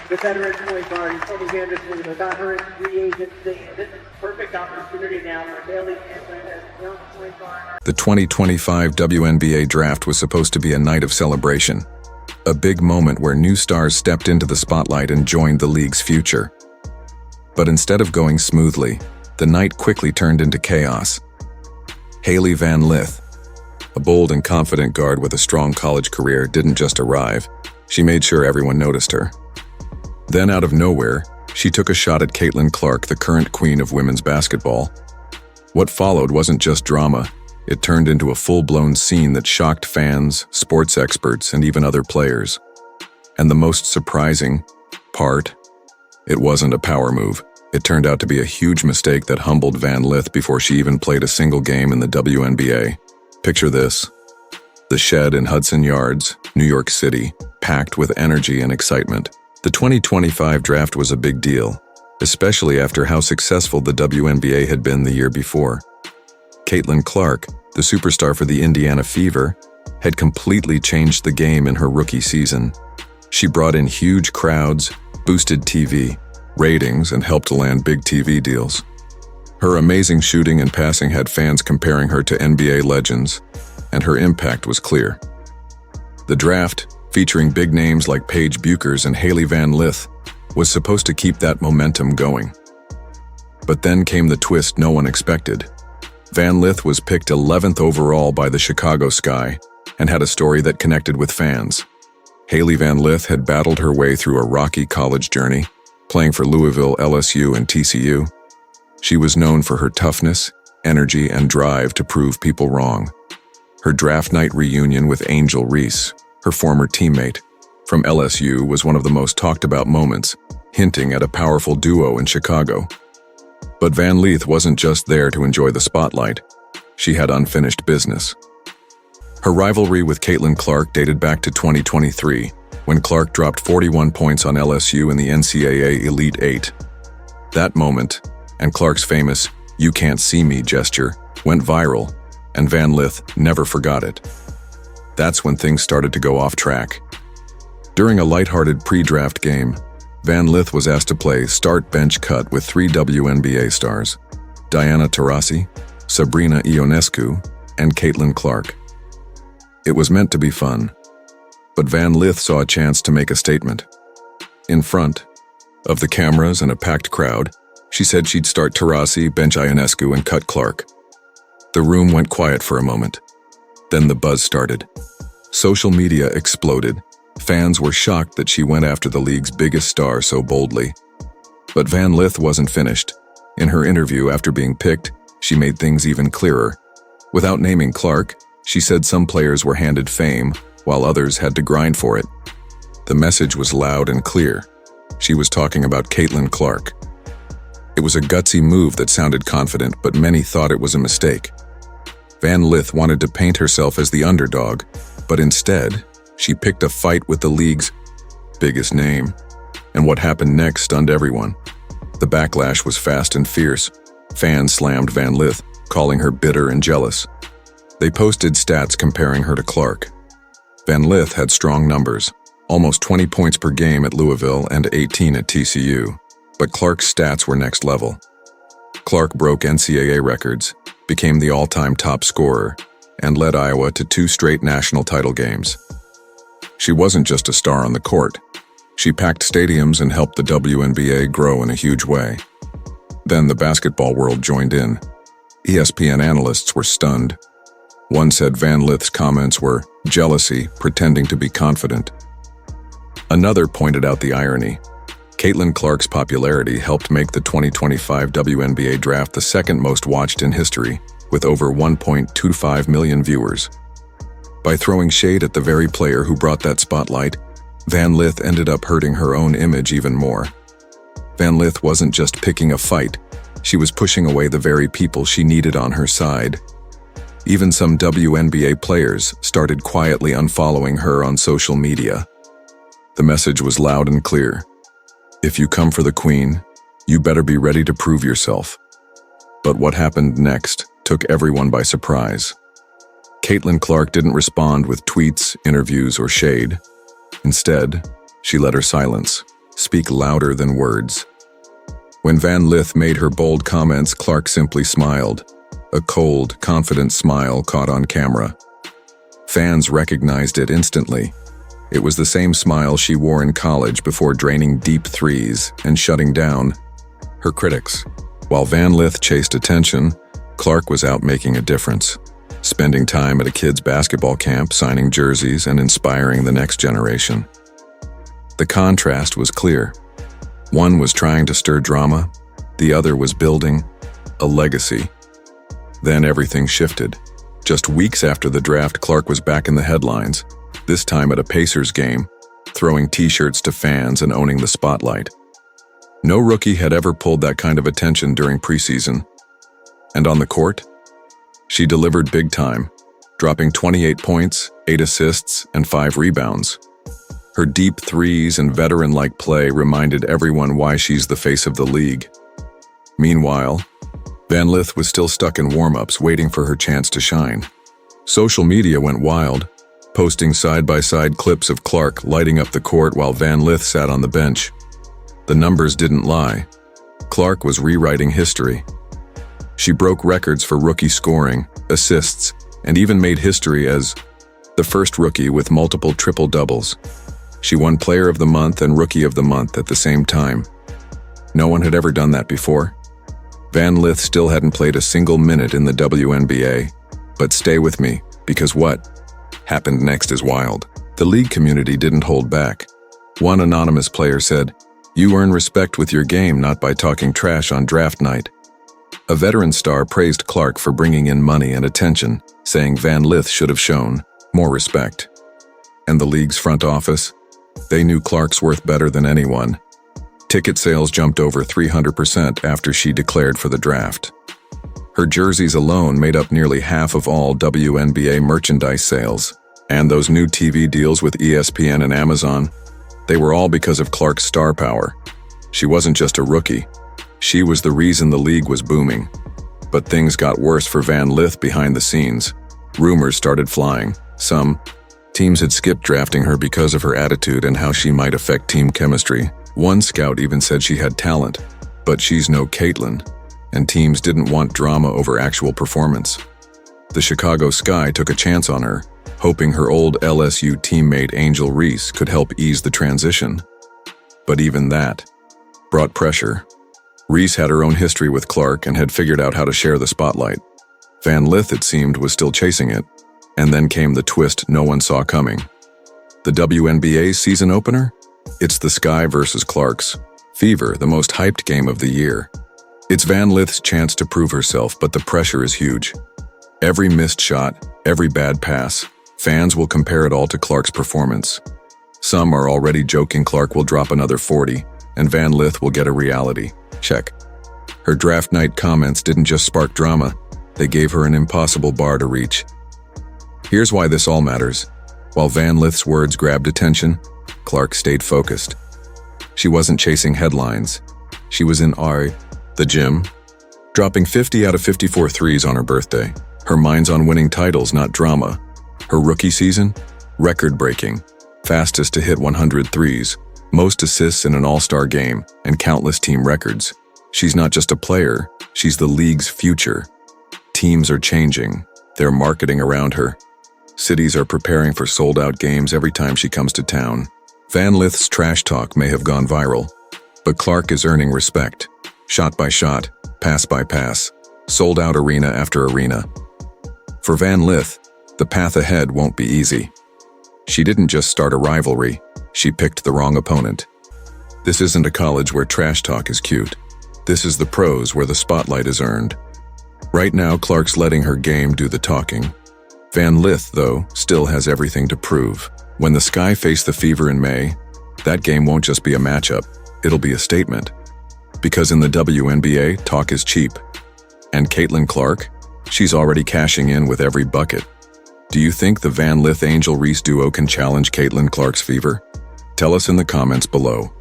the veteran point guard. He's from Anderson. Got her in free agency. This is a perfect opportunity now for Hailey Van Lith as young point guard. The 2025 WNBA Draft was supposed to be a night of celebration, a big moment where new stars stepped into the spotlight and joined the league's future. But instead of going smoothly, the night quickly turned into chaos. Hailey Van Lith, a bold and confident guard with a strong college career, didn't just arrive. She made sure everyone noticed her. Then, out of nowhere, she took a shot at Caitlin Clark, the current queen of women's basketball. What followed wasn't just drama. It turned into a full-blown scene that shocked fans, sports experts, and even other players. And the most surprising part? It wasn't a power move. It turned out to be a huge mistake that humbled Van Lith before she even played a single game in the WNBA. Picture this: the Shed in Hudson Yards, New York City, packed with energy and excitement. The 2025 draft was a big deal, especially after how successful the WNBA had been the year before. Caitlin Clark, the superstar for the Indiana Fever, had completely changed the game in her rookie season. She brought in huge crowds, boosted TV ratings, and helped land big TV deals. Her amazing shooting and passing had fans comparing her to NBA legends, and her impact was clear. The draft, featuring big names like Paige Bueckers and Hailey Van Lith, was supposed to keep that momentum going. But then came the twist no one expected. Van Lith was picked 11th overall by the Chicago Sky and had a story that connected with fans. Hailey Van Lith had battled her way through a rocky college journey, playing for Louisville, LSU, and TCU. She was known for her toughness, energy, and drive to prove people wrong. Her draft night reunion with Angel Reese, her former teammate from LSU, was one of the most talked about moments, hinting at a powerful duo in Chicago. But Van Lith wasn't just there to enjoy the spotlight. She had unfinished business. Her rivalry with Caitlin Clark dated back to 2023, when Clark dropped 41 points on LSU in the NCAA Elite Eight. That moment, and Clark's famous "you can't see me" gesture, went viral, and Van Lith never forgot it. That's when things started to go off track. During a lighthearted pre-draft game, Van Lith was asked to play start bench cut with 3 WNBA stars: Diana Taurasi, Sabrina Ionescu, and Caitlin Clark. It was meant to be fun, but Van Lith saw a chance to make a statement. In front of the cameras and a packed crowd, she said she'd start Taurasi, bench Ionescu, and cut Clark. The room went quiet for a moment. Then the buzz started. Social media exploded. Fans were shocked that she went after the league's biggest star so boldly. But Van Lith wasn't finished. In her interview after being picked, she made things even clearer. Without naming Clark, she said some players were handed fame, while others had to grind for it. The message was loud and clear. She was talking about Caitlin Clark. It was a gutsy move that sounded confident, but many thought it was a mistake. Van Lith wanted to paint herself as the underdog, but instead, she picked a fight with the league's biggest name. And what happened next stunned everyone. The backlash was fast and fierce. Fans slammed Van Lith, calling her bitter and jealous. They posted stats comparing her to Clark. Van Lith had strong numbers, almost 20 points per game at Louisville and 18 at TCU. But Clark's stats were next level. Clark broke NCAA records, became the all-time top scorer, and led Iowa to 2 straight national title games. She wasn't just a star on the court. She packed stadiums and helped the WNBA grow in a huge way. Then the basketball world joined in. ESPN analysts were stunned. One said Van Lith's comments were jealousy, pretending to be confident. Another pointed out the irony. Caitlin Clark's popularity helped make the 2025 WNBA Draft the second most watched in history, with over 1.25 million viewers. By throwing shade at the very player who brought that spotlight, Van Lith ended up hurting her own image even more. Van Lith wasn't just picking a fight, she was pushing away the very people she needed on her side. Even some WNBA players started quietly unfollowing her on social media. The message was loud and clear. If you come for the queen, you better be ready to prove yourself. But what happened next took everyone by surprise. Caitlin Clark didn't respond with tweets, interviews, or shade. Instead, she led her silence. speak louder than words. When Van Lith made her bold comments, Clark simply smiled. A cold, confident smile caught on camera. Fans recognized it instantly. It was the same smile she wore in college before draining deep threes and shutting down her critics. While Van Lith chased attention, Clark was out making a difference, spending time at a kids' basketball camp, signing jerseys, and inspiring the next generation. The contrast was clear. One was trying to stir drama, the other was building a legacy. Then everything shifted. Just weeks after the draft, Clark was back in the headlines, this time at a Pacers game, throwing t-shirts to fans and owning the spotlight. No rookie had ever pulled that kind of attention during preseason. And on the court, she delivered big time, dropping 28 points, 8 assists, and 5 rebounds. Her deep threes and veteran-like play reminded everyone why she's the face of the league. Meanwhile, Van Lith was still stuck in warm-ups, waiting for her chance to shine. Social media went wild, posting side-by-side clips of Clark lighting up the court while Van Lith sat on the bench. The numbers didn't lie. Clark was rewriting history. She broke records for rookie scoring, assists, and even made history as the first rookie with multiple triple-doubles. She won Player of the Month and Rookie of the Month at the same time. No one had ever done that before. Van Lith still hadn't played a single minute in the WNBA. But stay with me, because what happened next is wild. The league community didn't hold back. One anonymous player said, "You earn respect with your game, not by talking trash on draft night." A veteran star praised Clark for bringing in money and attention, saying Van Lith should have shown more respect. And the league's front office? They knew Clark's worth better than anyone. Ticket sales jumped over 300% after she declared for the draft. Her jerseys alone made up nearly half of all WNBA merchandise sales. And those new TV deals with ESPN and Amazon, they were all because of Clark's star power. She wasn't just a rookie. She was the reason the league was booming. But things got worse for Van Lith behind the scenes. Rumors started flying. Some teams had skipped drafting her because of her attitude and how she might affect team chemistry. One scout even said she had talent, but she's no Caitlin, and teams didn't want drama over actual performance. The Chicago Sky took a chance on her, hoping her old LSU teammate Angel Reese could help ease the transition. But even that brought pressure. Reese had her own history with Clark and had figured out how to share the spotlight. Van Lith, it seemed, was still chasing it. And then came the twist no one saw coming. The WNBA's season opener? It's the Sky versus Clark's Fever, the most hyped game of the year. It's Van Lith's chance to prove herself, but the pressure is huge. Every missed shot, every bad pass, fans will compare it all to Clark's performance. Some are already joking Clark will drop another 40, and Van Lith will get a reality check. Her draft night comments didn't just spark drama, they gave her an impossible bar to reach. Here's why this all matters. While Van Lith's words grabbed attention, Clark stayed focused. She wasn't chasing headlines. She was in the gym, dropping 50 out of 54 threes on her birthday. Her mind's on winning titles, not drama. Her rookie season? Record-breaking. Fastest to hit 100 threes, most assists in an all-star game, and countless team records. She's not just a player, she's the league's future. Teams are changing. They're marketing around her. Cities are preparing for sold-out games every time she comes to town. Van Lith's trash talk may have gone viral, but Clark is earning respect. Shot by shot, pass by pass, sold-out arena after arena. For Van Lith, the path ahead won't be easy. She didn't just start a rivalry, she picked the wrong opponent. This isn't a college where trash talk is cute. This is the pros where the spotlight is earned. Right now, Clark's letting her game do the talking. Van Lith, though, still has everything to prove. When the Sky face the Fever in May, that game won't just be a matchup, it'll be a statement. Because in the WNBA, talk is cheap. And Caitlin Clark? She's already cashing in with every bucket. Do you think the Van Lith-Angel Reese duo can challenge Caitlin Clark's Fever? Tell us in the comments below.